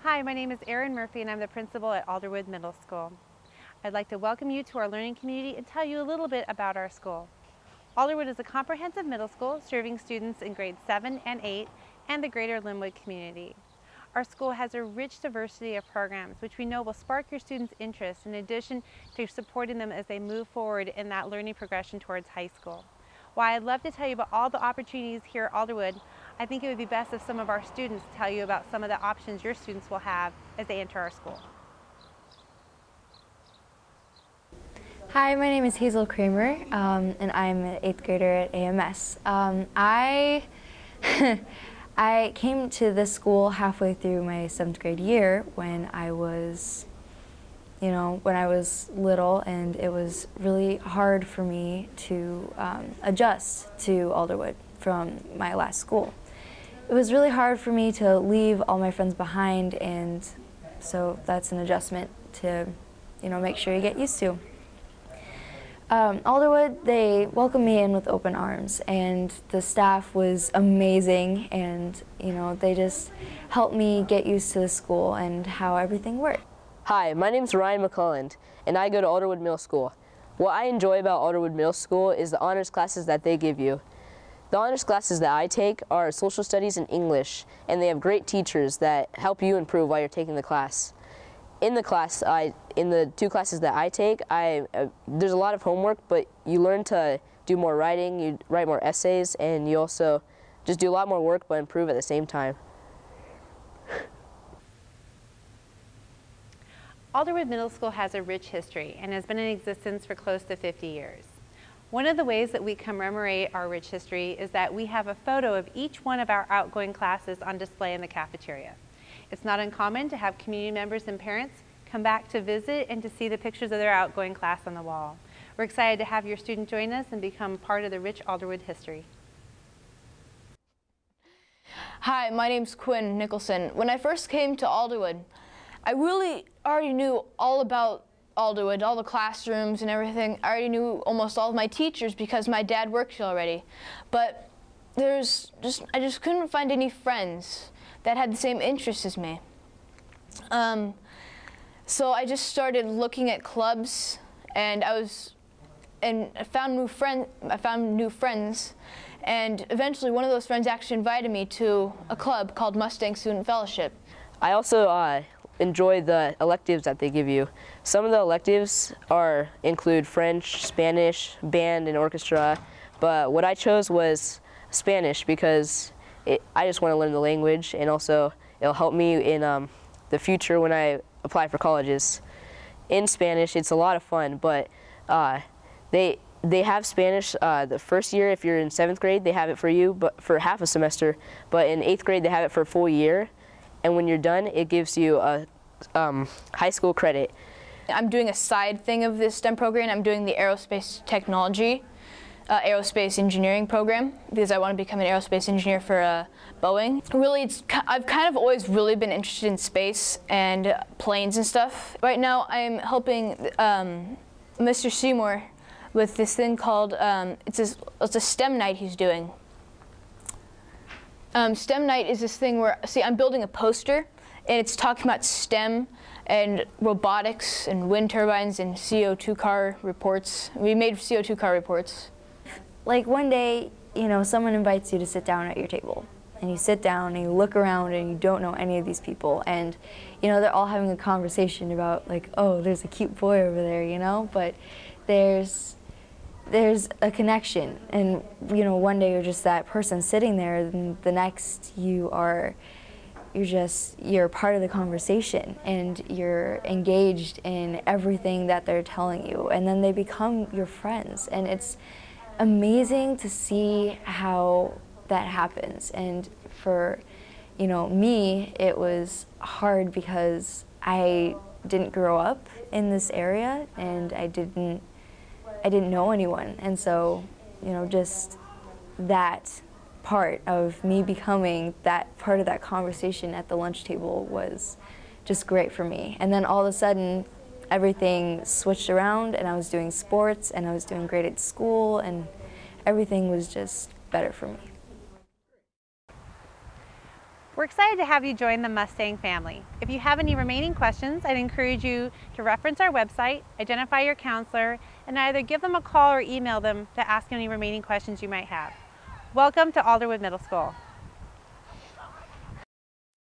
Hi, my name is Erin Murphy and I'm the principal at Alderwood Middle School. I'd like to welcome you to our learning community and tell you a little bit about our school. Alderwood is a comprehensive middle school serving students in grades 7 and 8 and the greater Linwood community. Our school has a rich diversity of programs which we know will spark your students' interest in addition to supporting them as they move forward in that learning progression towards high school. While I'd love to tell you about all the opportunities here at Alderwood, I think it would be best if some of our students tell you about some of the options your students will have as they enter our school. Hi, my name is Hazel Kramer, and I'm an 8th grader at AMS. I came to this school halfway through my 7th grade year when I was, when I was little, and it was really hard for me to adjust to Alderwood from my last school. It was really hard for me to leave all my friends behind, and so that's an adjustment to, make sure you get used to. Alderwood, they welcomed me in with open arms, and the staff was amazing, and they just helped me get used to the school and how everything worked. Hi, my name's Ryan McClelland, and I go to Alderwood Middle School. What I enjoy about Alderwood Middle School is the honors classes that they give you. The honors classes that I take are social studies and English, and they have great teachers that help you improve while you're taking the class. In the 2 classes that I take, there's a lot of homework, but you learn to do more writing, you write more essays, and you also just do a lot more work but improve at the same time. Alderwood Middle School has a rich history and has been in existence for close to 50 years. One of the ways that we commemorate our rich history is that we have a photo of each one of our outgoing classes on display in the cafeteria. It's not uncommon to have community members and parents come back to visit and to see the pictures of their outgoing class on the wall. We're excited to have your student join us and become part of the rich Alderwood history. Hi, my name's Quinn Nicholson. When I first came to Alderwood, I really already knew all about Alderwood, all the classrooms and everything. I already knew almost all of my teachers because my dad worked here already. But I just couldn't find any friends that had the same interests as me. So I just started looking at clubs, and I found new friends, and eventually one of those friends actually invited me to a club called Mustang Student Fellowship. I also enjoy the electives that they give you. Some of the electives include French, Spanish, band, and orchestra, but what I chose was Spanish because I just want to learn the language, and also it'll help me in the future when I apply for colleges. In Spanish, it's a lot of fun, but they have Spanish the first year. If you're in 7th grade, they have it for you, but for half a semester. But in 8th grade, they have it for a full year, and when you're done, it gives you a high school credit. I'm doing a side thing of this STEM program. I'm doing the aerospace technology. Aerospace engineering program because I want to become an aerospace engineer for Boeing. Really, I've kind of always really been interested in space and planes and stuff. Right now, I'm helping Mr. Seymour with this thing called it's a STEM night he's doing. STEM night is this thing where I'm building a poster, and it's talking about STEM and robotics and wind turbines and CO2 car reports. We made CO2 car reports. Like one day, someone invites you to sit down at your table, and you sit down and you look around and you don't know any of these people, and they're all having a conversation about like, oh, there's a cute boy over there, but there's a connection, and one day you're just that person sitting there, and the next you're part of the conversation, and you're engaged in everything that they're telling you, and then they become your friends, and it's amazing to see how that happens. And for me, it was hard because I didn't grow up in this area, and I didn't know anyone, and so just that part of me becoming that part of that conversation at the lunch table was just great for me. And then all of a sudden everything switched around, and I was doing sports, and I was doing great at school, and everything was just better for me. We're excited to have you join the Mustang family. If you have any remaining questions, I'd encourage you to reference our website, identify your counselor, and either give them a call or email them to ask any remaining questions you might have. Welcome to Alderwood Middle School.